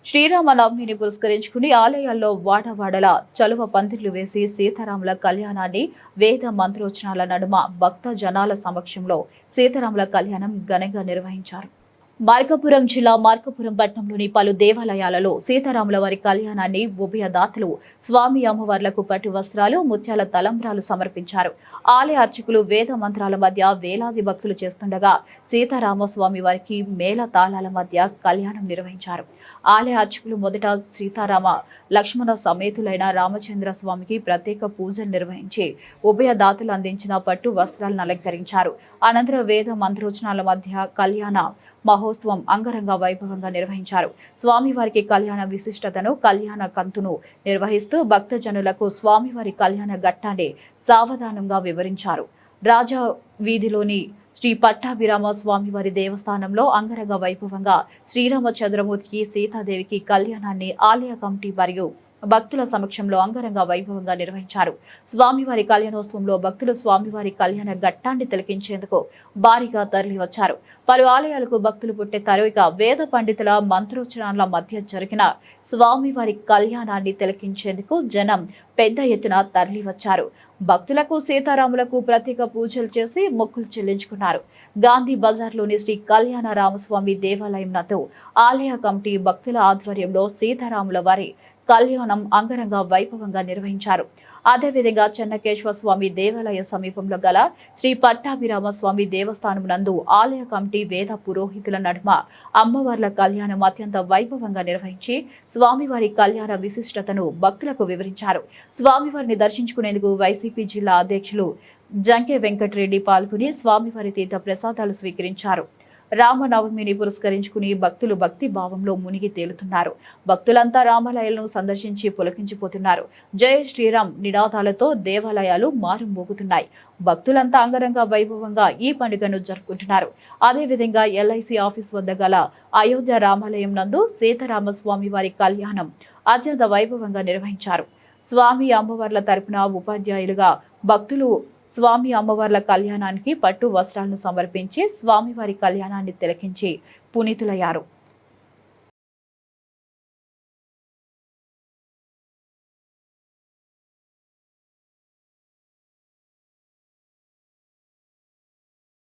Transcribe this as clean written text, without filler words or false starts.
శ్రీరామనవమిని పురస్కరించుకుని ఆలయాల్లో వాడవాడల చలువ పందిర్లు వేసి సీతారాముల కళ్యాణాన్ని వేద మంత్రోచ్చరణల నడుమ భక్త జనాల సమక్షంలో సీతారాముల కళ్యాణం ఘనంగా నిర్వహించారు. మార్కాపురం జిల్లా మార్కాపురం పట్టణంలోని పలు దేవాలయాలలో సీతారాముల వారి కళ్యాణాన్ని ఉభయదాతలు స్వామి అమ్మవార్లకు పట్టు వస్త్రాలు, ముత్యాల తలంబ్రాలు సమర్పించారు. ఆలయ అర్చకులు వేద మంత్రాల మధ్య వేలాది భక్తులు చేస్తుండగా సీతారామస్వామి వారికి మేళ తాళాల మధ్య కళ్యాణం నిర్వహించారు. ఆలయ అర్చకులు మొదట సీతారామ లక్ష్మణ సమేతులైన రామచంద్ర స్వామికి ప్రత్యేక పూజలు నిర్వహించి ఉభయదాతలు అందించిన పట్టు వస్త్రాలను అలంకరించారు. అనంతరం వేద మంత్రోచ్చరణల మధ్య కళ్యాణ మహోత్సవం అంగరంగ వైభవంగా నిర్వహించారు. స్వామివారికి కళ్యాణ విశిష్టతను, కళ్యాణ కంతును నిర్వహిస్తూ భక్తజనులకు స్వామివారి కళ్యాణ ఘట్టాన్ని సావధానంగా వివరించారు. రాజా వీధిలోని శ్రీ పట్టాభిరామ స్వామివారి దేవస్థానంలో అంగరంగ వైభవంగా శ్రీరామచంద్రమూర్తికి, సీతాదేవికి కళ్యాణాన్ని ఆలయ కమిటీ మరియు భక్తుల సమక్షంలో అంగరంగ వైభవంగా నిర్వహించారు. స్వామివారి కళ్యాణోత్సవంలో భక్తులు స్వామివారి కళ్యాణ ఘట్టాన్ని తిలకించేందుకు భారీగా తరలి వచ్చారు. పలు ఆలయాలకు భక్తులు పుట్టెత్తారు. ఇక వేద పండితుల మంత్రోచ్చరణల మధ్య జరిగిన స్వామివారి కళ్యాణాన్ని తిలకించేందుకు జనం పెద్ద ఎత్తున తరలి వచ్చారు. భక్తులకు, సీతారాములకు ప్రత్యేక పూజలు చేసి మొక్కులు చెల్లించుకున్నారు. గాంధీ బజార్లోని శ్రీ కళ్యాణ రామస్వామి దేవాలయం నందు ఆలయ కమిటీ భక్తుల ఆధ్వర్యంలో సీతారాముల వారి కళ్యాణం అంగరంగ వైభవంగా నిర్వహించారు. అదేవిధంగా చెన్నకేశ్వర స్వామి దేవాలయ సమీపంలో గల శ్రీ పట్టాభిరామ స్వామి దేవస్థానం నందు ఆలయ కమిటీ వేద పురోహితుల నడుమ అమ్మవార్ల కళ్యాణం అత్యంత వైభవంగా నిర్వహించి స్వామివారి కళ్యాణ విశిష్టతను భక్తులకు వివరించారు. స్వామివారిని దర్శించుకునేందుకు వైసీపీ జిల్లా అధ్యక్షులు జంకే వెంకటరెడ్డి పాల్గొని స్వామివారి తీర్థ ప్రసాదాలు స్వీకరించారు. రామనవమిని పురస్కరించుకుని భక్తులు భక్తి భావంలో మునిగి తేలుతున్నారు. భక్తులంతా రామాలయాలను సందర్శించి పులకించిపోతున్నారు. జై శ్రీరామ్ నినాదాలతో దేవాలయాలు మారుమోగుతున్నాయి. భక్తులంతా అంగరంగ వైభవంగా ఈ పండుగను జరుపుకుంటున్నారు. అదేవిధంగా ఎల్ఐసి ఆఫీస్ వద్ద గల అయోధ్య రామాలయం నందు సీతారామస్వామి వారి కళ్యాణం అత్యంత వైభవంగా నిర్వహించారు. స్వామి అమ్మవార్ల తరపున ఉపాధ్యాయులుగా భక్తులు స్వామి అమ్మవార్ల కళ్యాణానికి పట్టు వస్త్రాలను సమర్పించి స్వామివారి కళ్యాణాన్ని తిలకించి పునీతులయ్యారు.